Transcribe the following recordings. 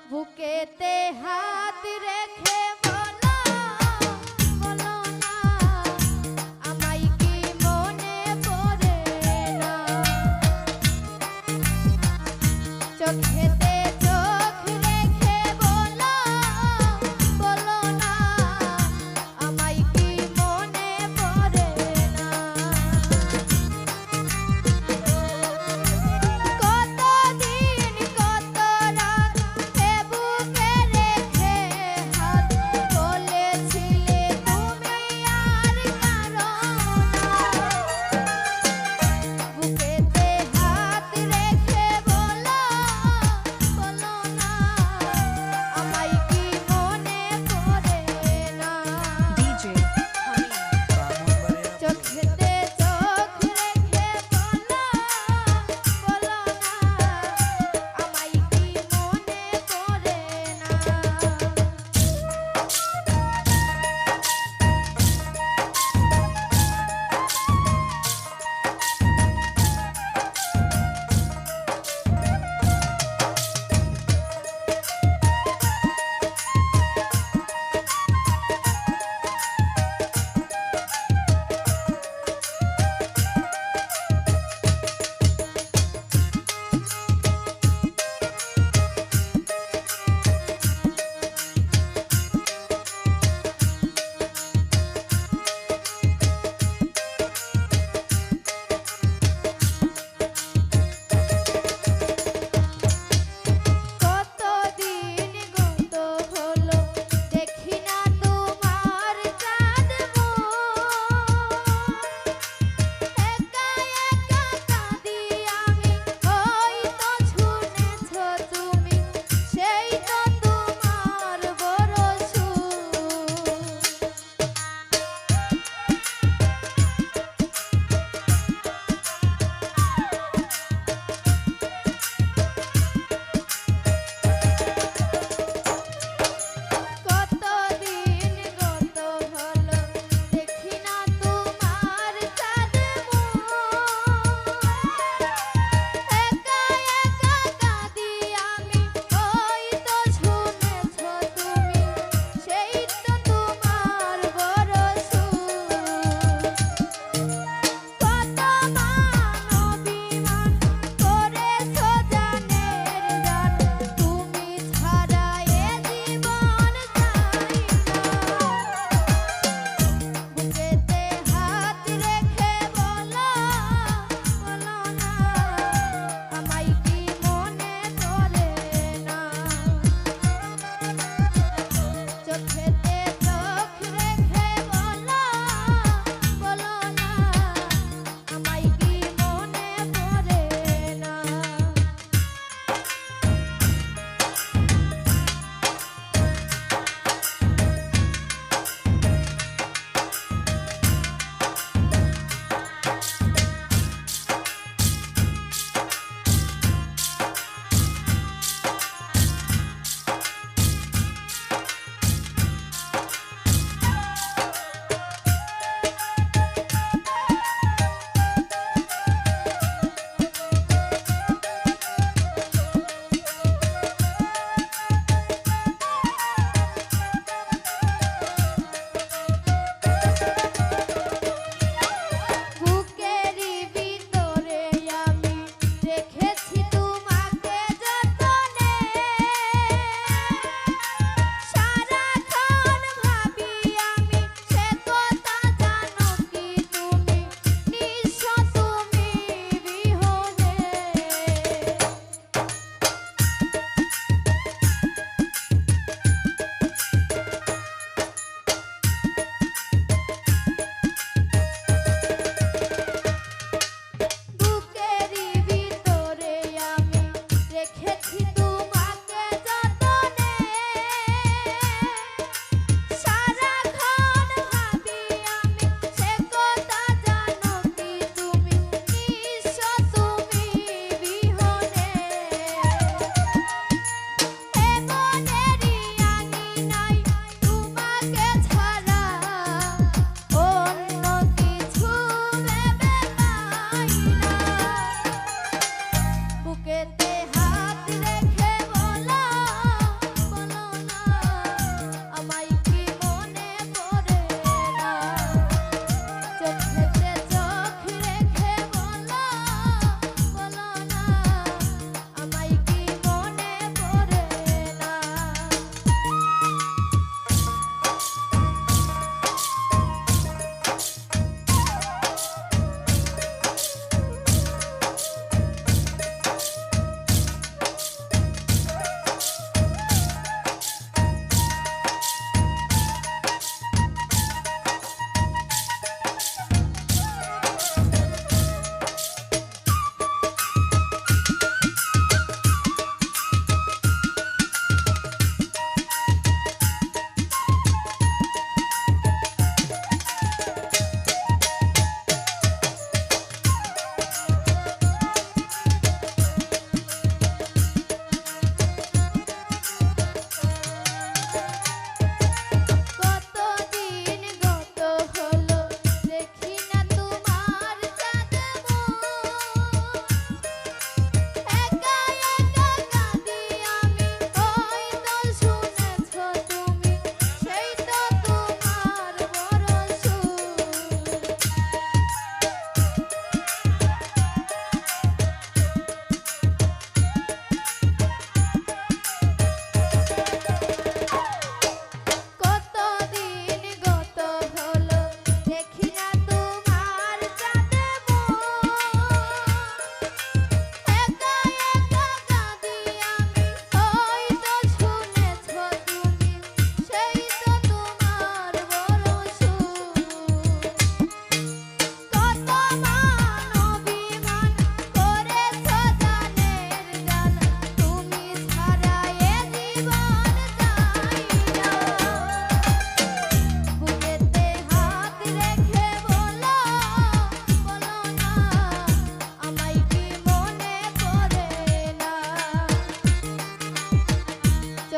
বুকেতে হাত রেখে বলো বলো না আমায় কি মনে পড়ে না চোখেতে চোখ রেখে বলো বলো না আমায় কি মনে পড়ে না কতদিন কত রাত বুকে রেখে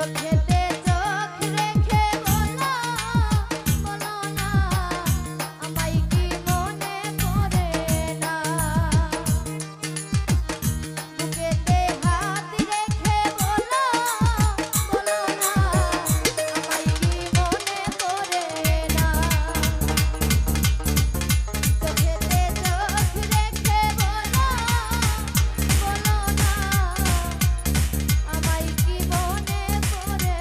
চোখেতে চোখ রেখে বলো বলো না আমায় কি মনে পড়ে না বুকেতে হাত রেখে বলো বলো না আমায় কি মনে পড়ে না চোখেতে চোখ রেখে বলো বলো না আমায় কি মনে পড়ে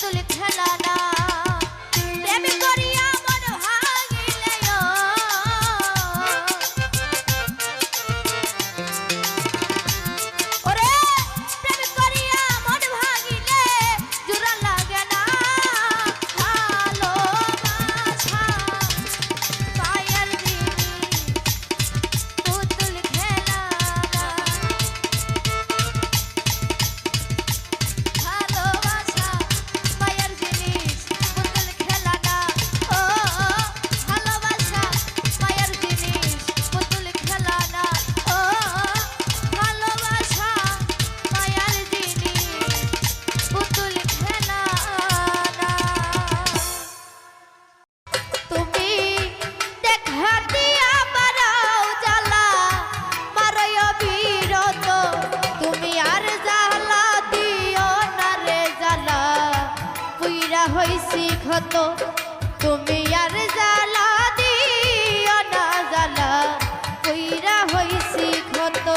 পুতুল খেলা না প্রেম করিয়া মন ভাঙিলে ওরে প্রেম করিয়া মন ভাঙিলে জোড়া লাগে না ভালোবাসা পায়ের জিনিস পুতুল খেলা না ভালোবাসা পায়ের জিনিস পুতুল খেলা না ও ভালোবাসা পায়ের জিনিস পুতুল খেলা না ও ভালোবাসা পায়ের জিনিস পুতুল খেলা না তুমি দেখা দিয়া বারাও জ্বালা মারয় বিরত তুমি আর জ্বালা দিও না রে জ্বালা পুইরা হইছি ক্ষত তুমি আর জ্বালা দিও না জ্বালা পুইরা হইছি ক্ষত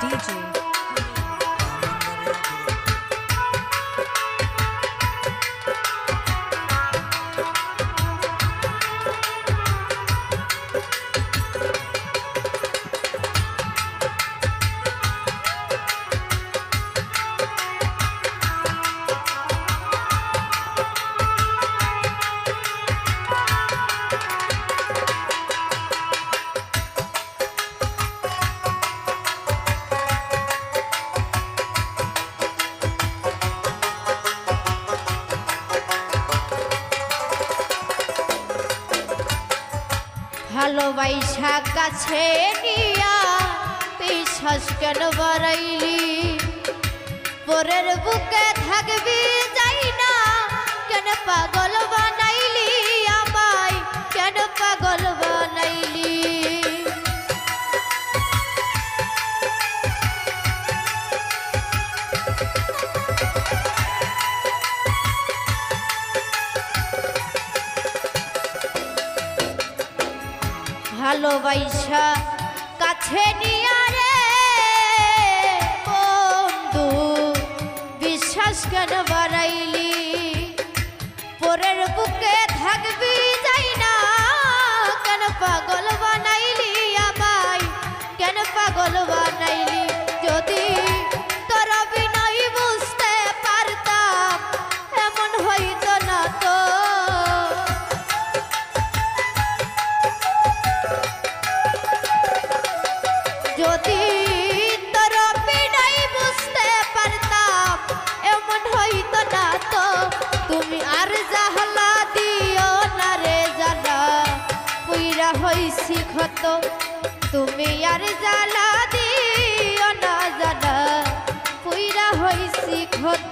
DJ ভালোবাসা কাছে নিয়া বিশ্বাস কেন বাড়াইলি পরের বুকে থাকবি যাই না কেন পাগল বানাইলি আমায় কেন পাগল বানাইলি ভালোবাসা কাছে নিয়া রে বন্ধু বিশ্বাস কেন বাড়াইলি পরের বুকে থাকবি যাই না কেন পাগল বানাইলি আমায় কেন পাগল বানাইলি যদি তোর বিনয় বুঝতে পারতাম এমন হইতো না তো যদি তোর বিনয় বুঝতে পারতাম এমন হইতো না তো তুমি আর জ্বালা দিও না রে জ্বালা পুইরা হইছি ক্ষত তুমি আর জ্বালা দিও না জ্বালা পুইরা হইছি ক্ষত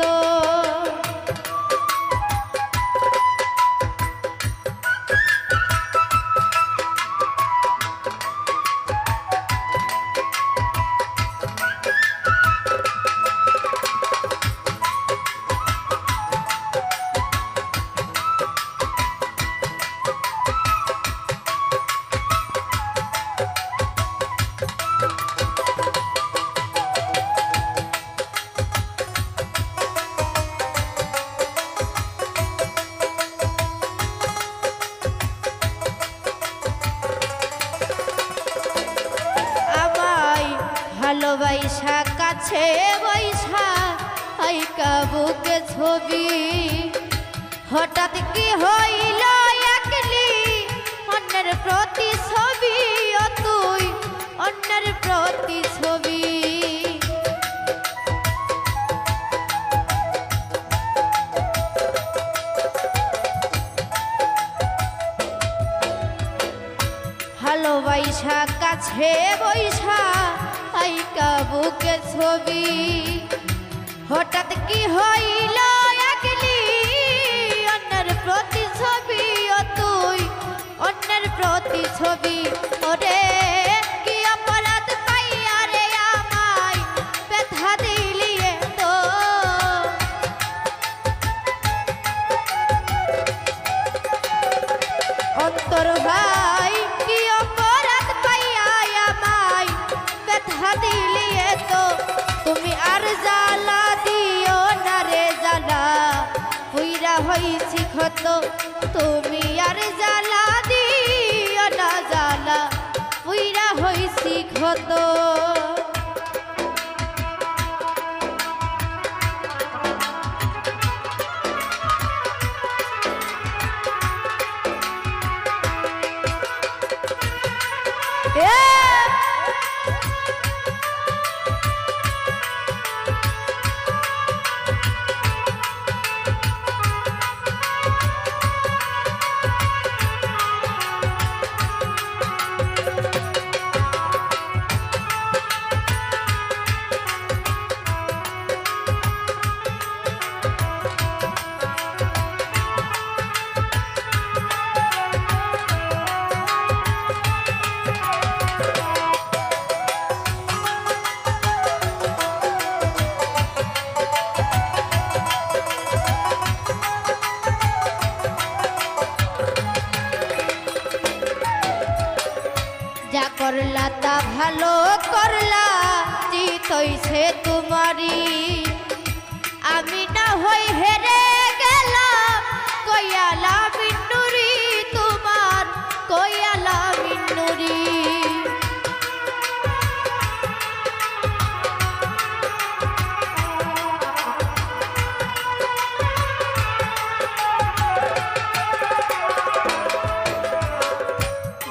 ভালোবাসা কাছে বৈশা আইকা বুকে ছবি হঠাৎ কি হইল একলি অন্যের প্রতি ছবি ও তুই অন্যের প্রতি ছবি ভালোবাসা কাছে বৈশা আইকা বুকে ছবি হঠাৎ কি হইল একলি অন্যের প্রতি ছবি ও তুই অন্যের প্রতি ছবি ওরে কি অপরাধ পাইয়া রে আমায় ব্যথা দিলি তো অন্তর ভাই কি অপরাধ পাইয়া আমায় ব্যথা দিলি তো তুমি আর জ্বালা দিও না রে জ্বালা হইছি ক্ষত তুমি আর জ্বালা দিও না জ্বালা পুইরা হইছি ক্ষত যা করলা তা ভালো করলা জিত হইছে তোমারি আমি না হই হেরে গেলাম কইয়ালা বিন্নুরি তোমার কইয়ালা বিন্নুরি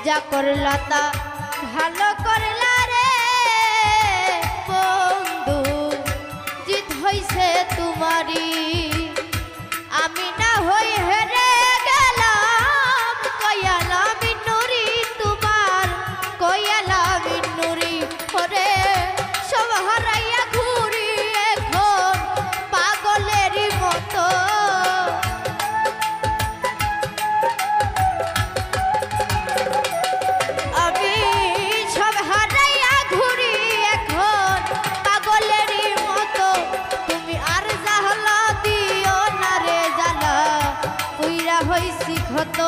যা করলা তা ভালো করলা রে বন্ধু জিত হইছে তোমারি আমি না হই হেরে গেলাম কইয়ালা বিন্নুরি তোমার কইয়ালা বিন্নুরি ওরে সব হারাইয়া ঘুরি এখন পাগলেরই মতো হইছি ক্ষত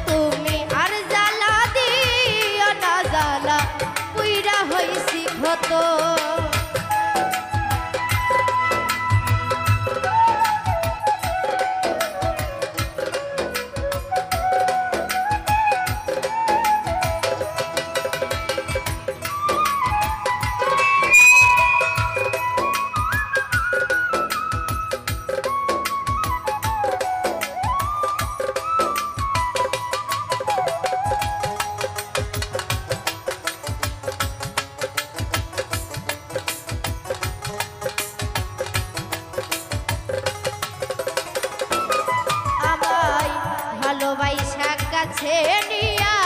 তুমি আর জ্বালা দিও না জ্বালা পুইরা হইছি ক্ষত ভালোবাসা কাছে নিয়া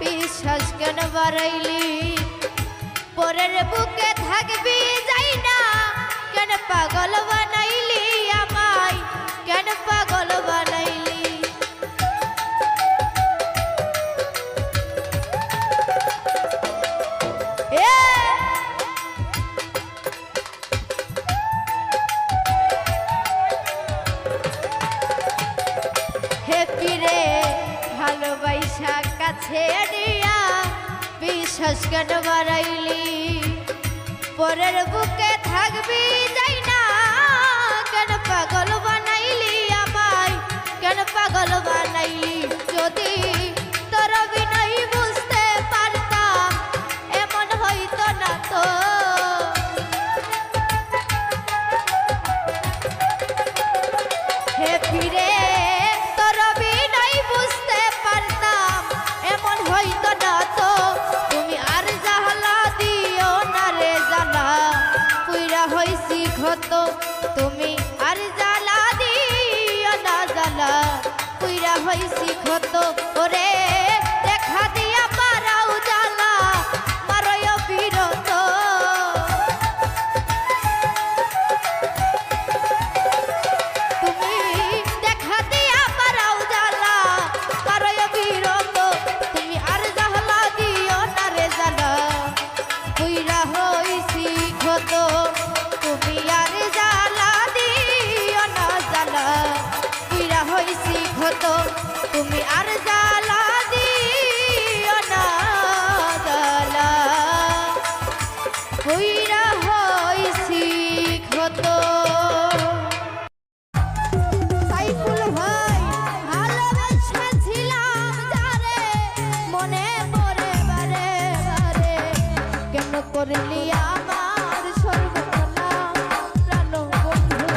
বিশ্বাস কেন বাড়াইলি পরের বুকে থাকবি যাই না কেন পাগল বানাইলি আমায় কেন পাগল বানাইলি ভালোবাসা কাছে নিয়া বিশ্বাস কেন বাড়াইলি পরের বুকে থাকবি যাই না কেন পাগল বানাইলি আমায় কেন পাগল বানাইলি যদি তোর বিনয় বুঝতে পারতাম এমন হইতো না তো হে ফিরে হইতো না তো তুমি আর জ্বালা দিও না রে জ্বালা পুইরা হইছি ক্ষত তুমি আর জ্বালা দিও না জ্বালা পুইরা হইছি ক্ষত ওরে দেখা দিয়া পারাও জ্বালা মারয় বিরত তুমি দেখা দিয়া পারাও জ্বালা মারয় বিরত তুমি আর জ্বালা দিও না জ্বালা পুইরা হইছি ক্ষত তুমি আর জ্বালা দিও না জ্বালা পুইরা হইছি ক্ষত সাইফুল ভাই করলি আমার সর্বনাশ প্রাণ বন্ধু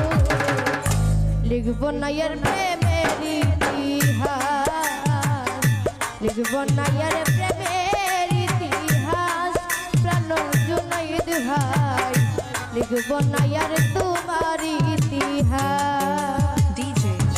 লিখব না এর প্রেমের ইতিহাস লিখব না এর প্রেমের ইতিহাস প্রাণ জুনাইদ ভাই লিখব না এর তোমার ইতিহাস DJ.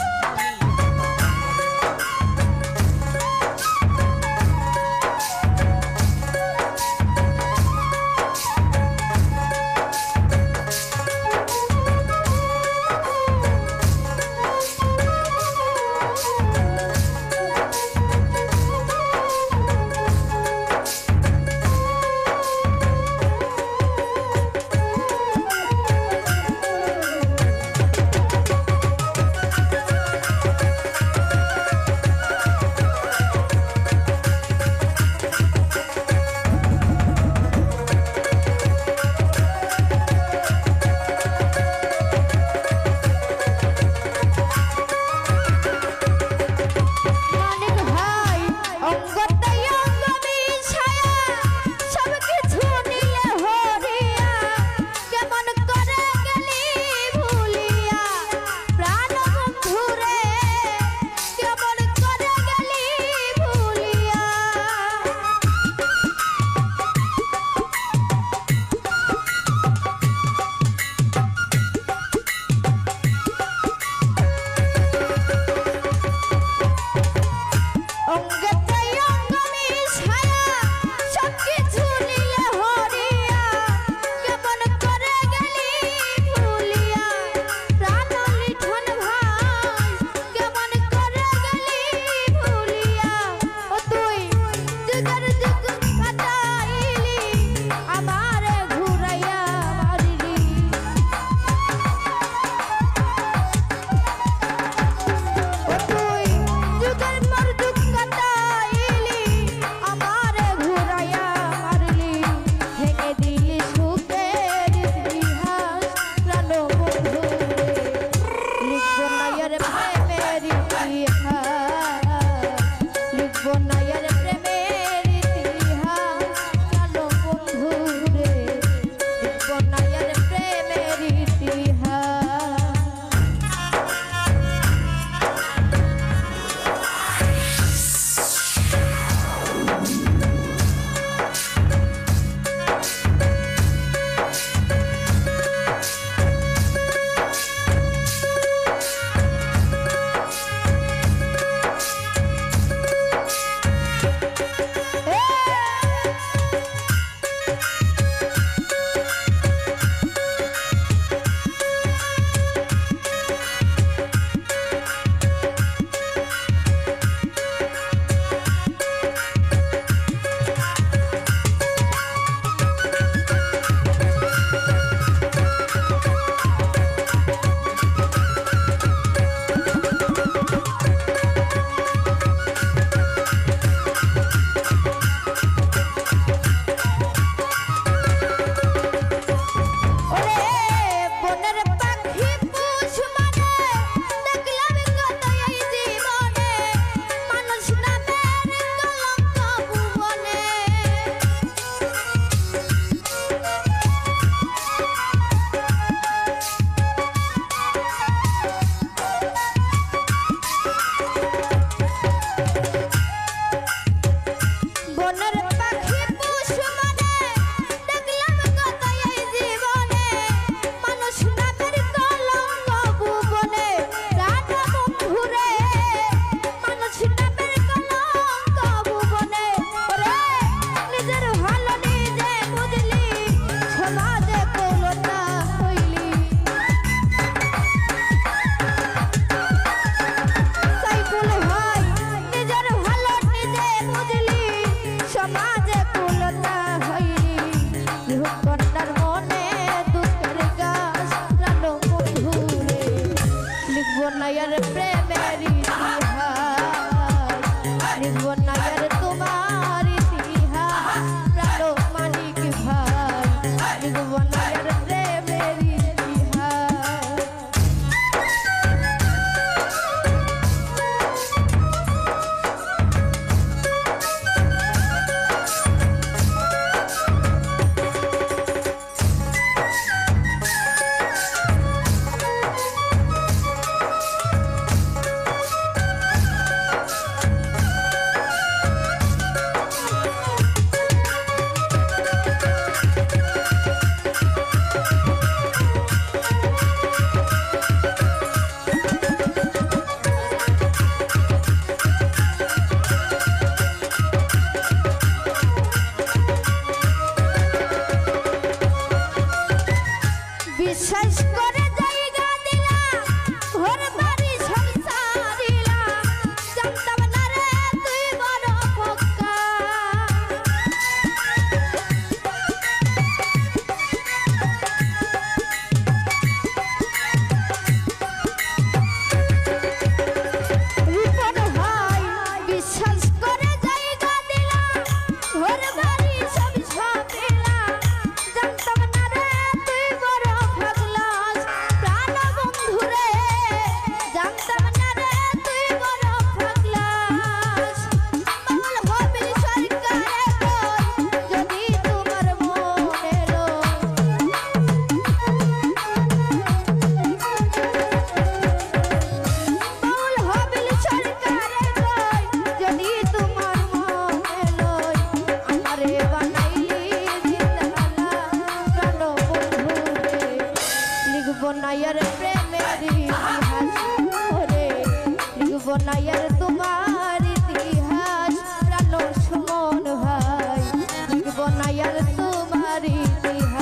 না আর তোমার ইতিহাস প্রাণ সুমন ভাই, লিখব না আর তোমার ইতিহাস।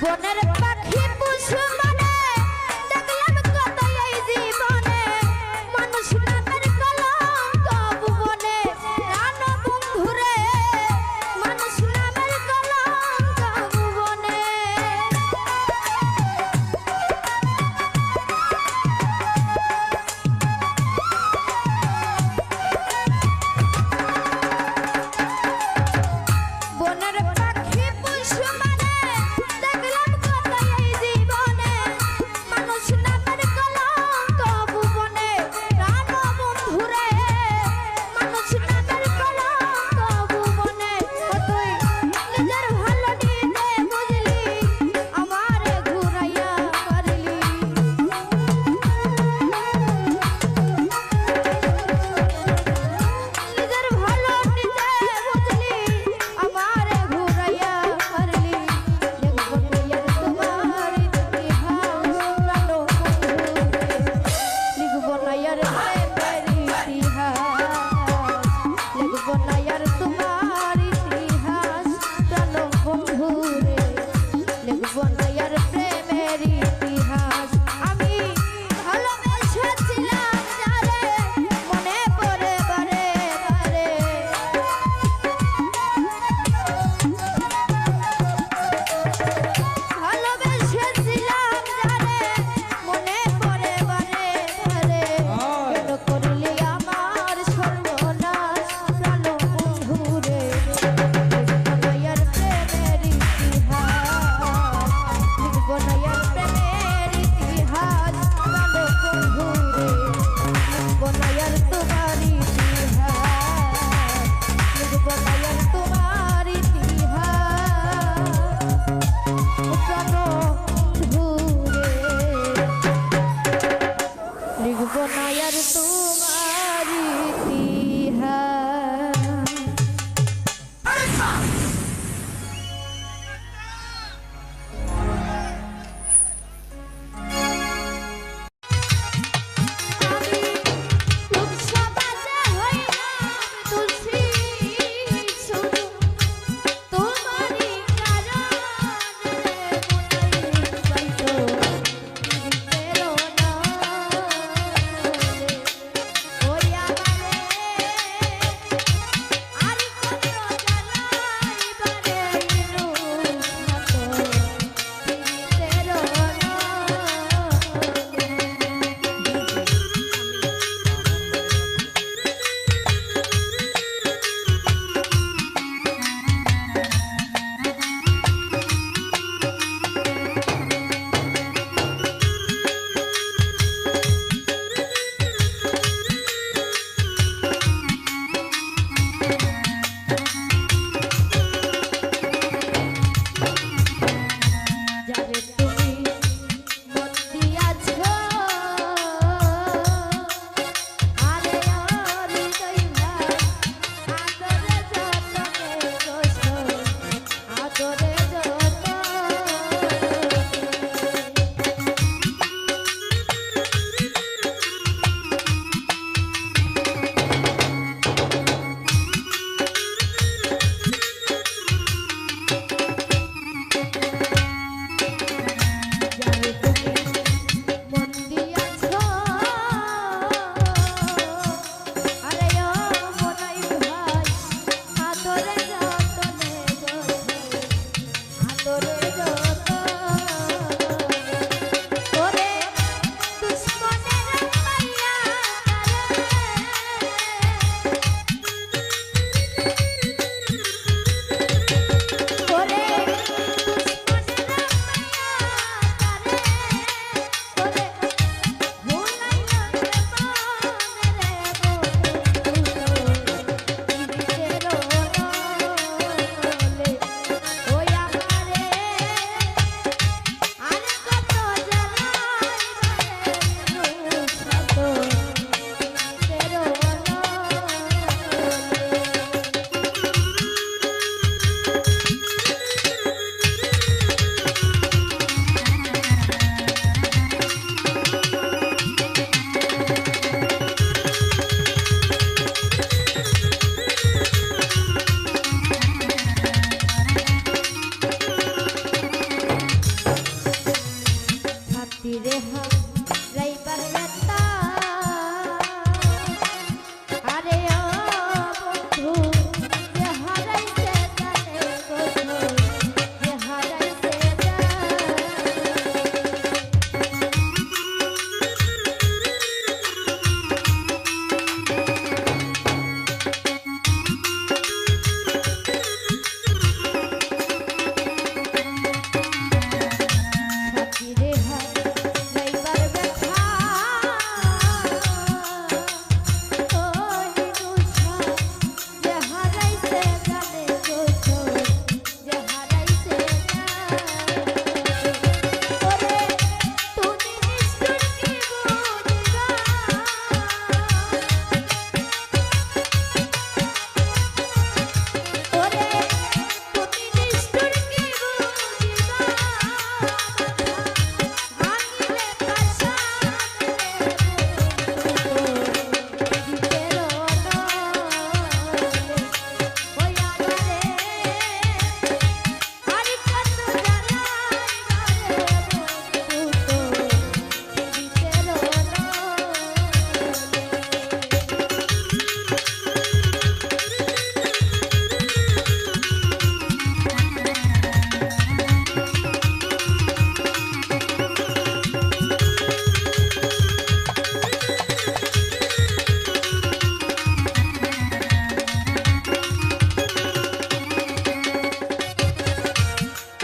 বনের পাখি পশু মানে দেখলাম কত এই জীবনে, মানুষ নামের কলঙ্ক ভুবনে প্রাণ বন্ধুরে, মানুষ নামের কলঙ্ক ভুবনে। বনের পাখি পশু মানে দেখলাম কত এই জীবনে, মানুষ নামের কলঙ্ক ভুবনে প্রাণ বন্ধুরে, মানুষ নামের কলঙ্ক ভুবনে। ও তুই নিজের ভালো নিজে বুঝলি, আমারে ঘুরাইয়া মারলি। নিজের ভালো নিজে বুঝলি, আমারে ঘুরাইয়া মারলি। লিখব না আর তোমার ইতিহাস প্রাণ বন্ধুরে, লিখব না আর প্রেমের ইতিহাস, লিখব না আর তোমার ইতিহাস প্রাণ বন্ধুরে, লিখব না আর প্রেমের ইতিহাস। আমি ভালোবেসেছিলাম যারে, মনে পড়ে বারে বারে। ভালোবেসেছিলাম যারে, মনে পড়ে বারে বারে। কেন করলি আমার সর্বনাশ প্রাণ বন্ধুরে, লিখব না আর প্রেমের ইতিহাস, লিখব না আর প্রেমের ইতিহাস প্রাণ বন্ধুরে, লিখব না আর তোমার ইতিহাস, লিখব না আর তোমার ইতিহাস প্রাণ বন্ধুরে, লিখব না আর তোমার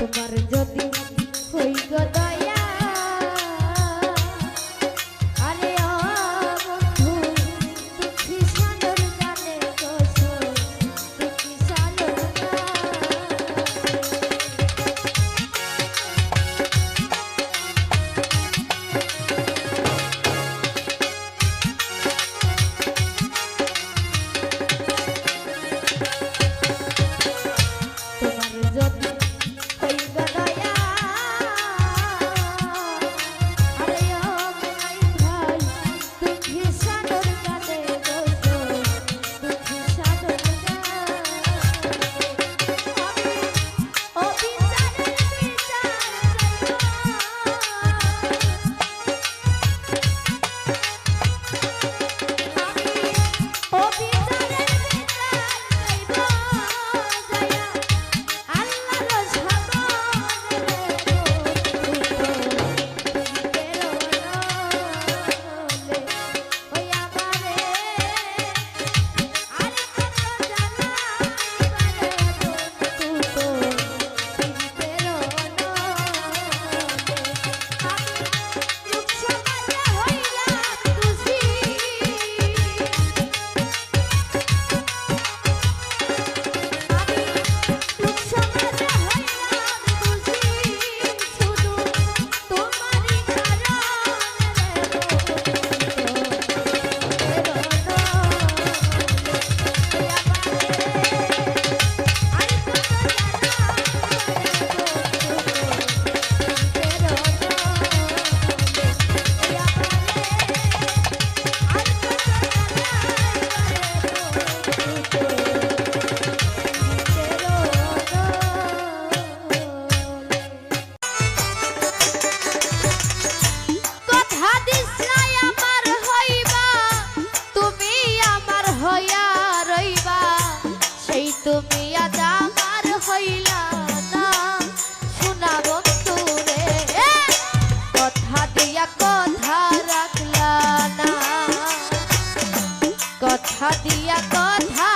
তোমার যদি হই গো দয়া আরে ও বন্ধু দুঃখী সাগর গানে গোসল দুঃখী সাগর তোমার যদি হই গো দয়া আরে ও ভাই ভাই দুঃখী সাগর গানে গোসল দুঃখী সাগর ও বিচারের বিচার ও বিচারের বিচার যাইবা আল্লাহর কথা দিছলাই আমার হইবা তুমি আমার হইয়া রইবা সেই তুমি আজ আমার হইলা না শোনা বন্ধু রে কথা দিয়া কথা রাখলা না কথা দিয়া কথা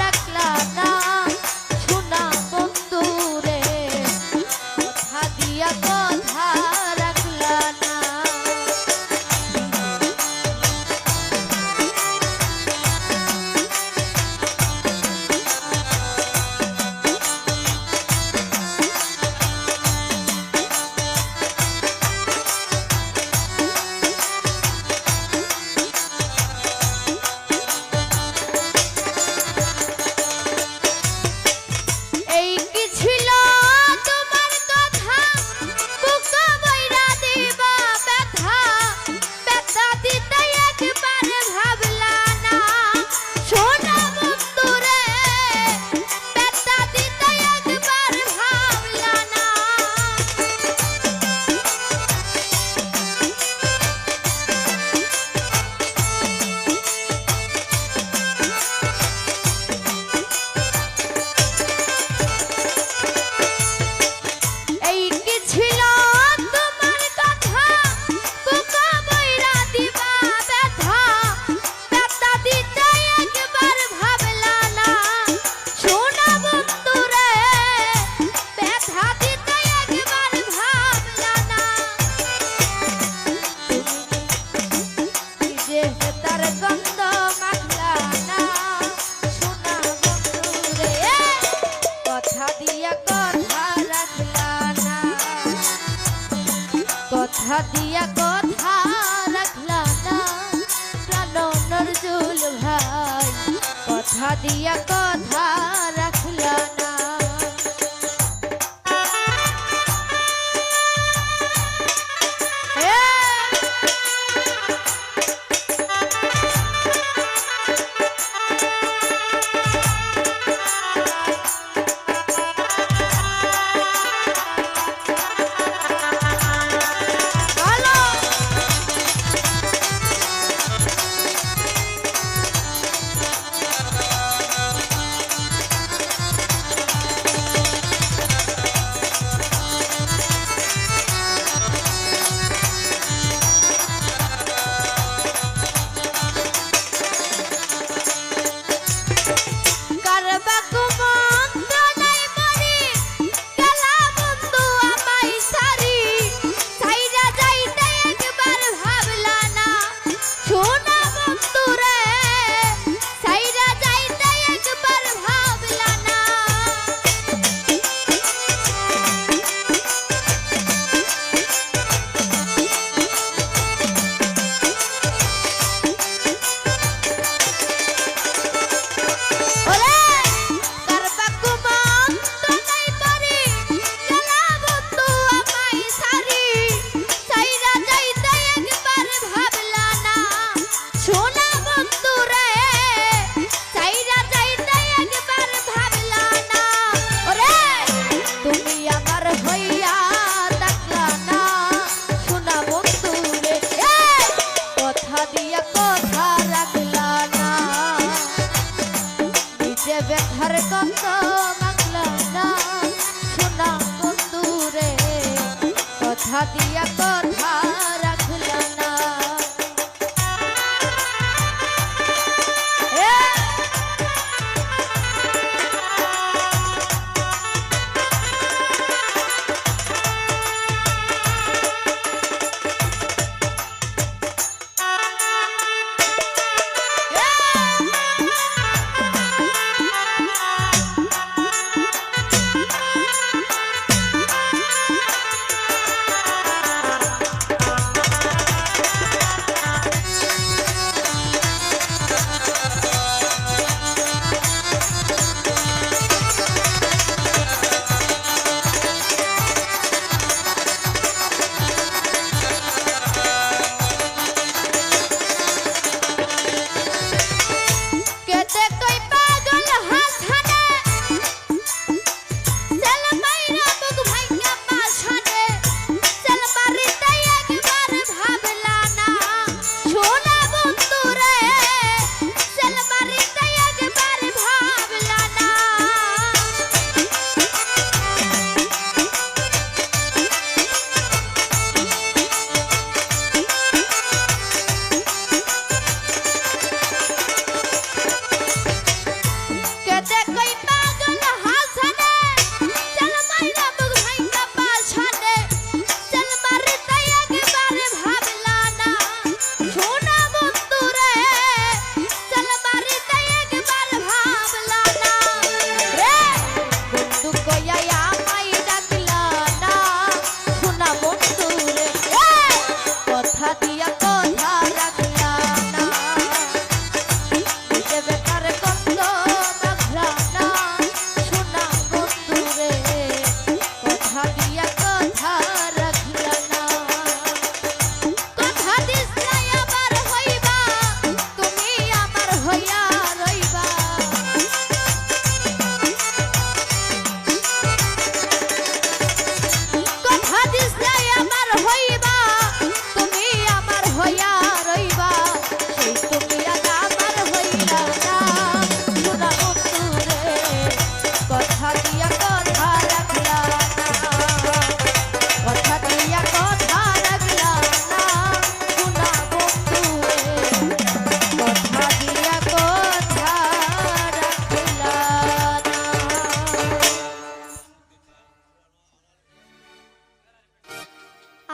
রাখলা না শোনা বন্ধু রে কথা দিয়া কথা রাখলা না এই কি ছিল তোমার কথা বুকা বইরা দিবা ব্যথা ব্যথা দিতে একবার ভাবলা না সোনা বন্ধু রে ব্যথা দিতে একবার ভাবলা না এই কি ছিল তোমার কথা বুকা বইরা দিবা ব্যথা ব্যথা দিতে একবার ভাবলা না সোনা বন্ধু রে ব্যথা দিতে একবার ভাবলা না তুমি যে তার গন্ধ মাখলা না সোনা বন্ধু রে কথা দিয়া কথা রাখলা না কথা দিয়া কথা রাখলা না প্রাণর জুল ভাই কথা দিয়া কথা রাখলা না দিয়া কথা রাখলা না।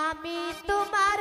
আমি তোমার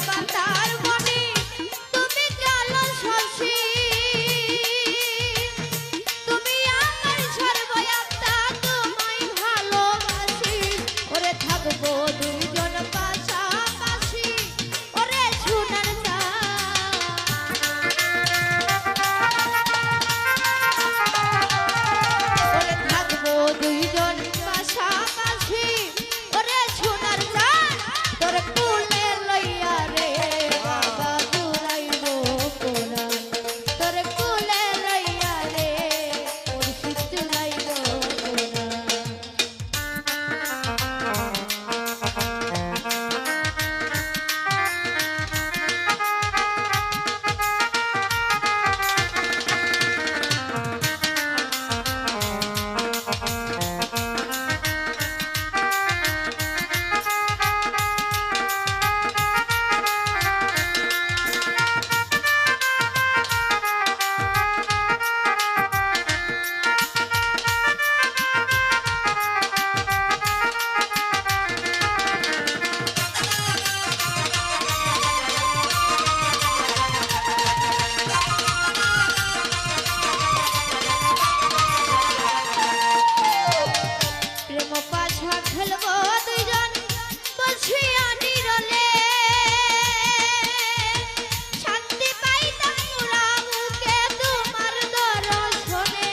পাতার মনি তুমি জানো শশী তুমি আমার সর্বয়াত্মা তোমায় ভালোবাসি ওরে থাকবো দুইজন পাশাপাশি ওরে সোনার ওরে থাকবো দুইজন পাশাপাশি ওরে সোনার চাঁদ তোর কুলে লইয়া রে বাবা জুড়াইব কোরআন তোর কুলে লইয়া রে মুর্শিদ জুড়াইব কোরআন প্রেম পাশা খেলবো দুইজন বসিয়া নিরলে শান্তি পাইতাম মোরা বুকে তোমার দর্শনে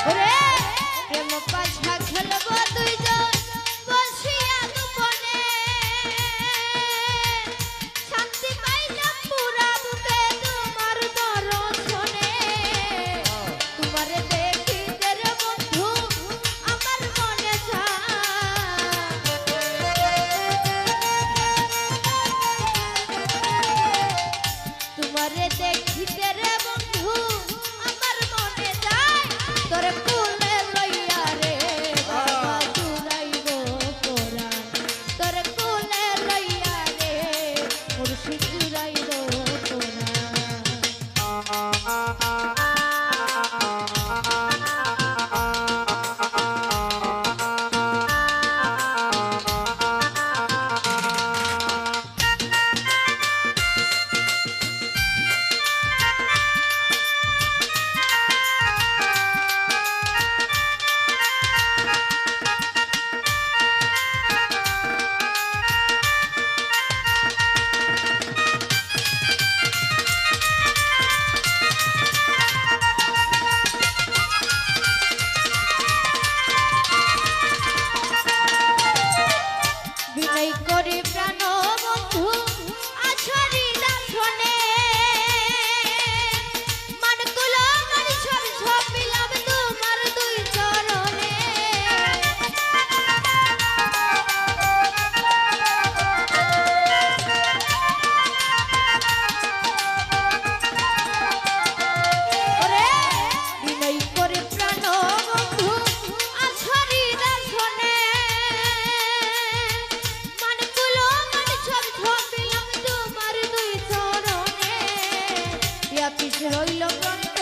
ওরে প্রেম পাশা খেলবো দুইজন বসিয়া গোপনে শান্তি পাইলাম পুরা বুকে তোমার দর্শনে তোমারে দেখিতে রে বন্ধু আমার মনে তোমারে দেখিতে রে বন্ধু আমার মনে যায় তোর কুলে লইয়া রে বাবা জুড়াইব কোরআন তোর কুলে লইয়া রে মুর্শিদ জুড়াইব কোরআন বিনয় করে প্রাণ বন্ধু আছারি দাসনে মানকুল মনিষর ছপিলাম তোমার দুই চরণে ওরে বিনয় করে প্রাণ বন্ধু আছারি দাসনে মানকুল মনিষর ছপিলাম তোমার দুই চরণে ইয়া পিছ রইল গ্রন্থ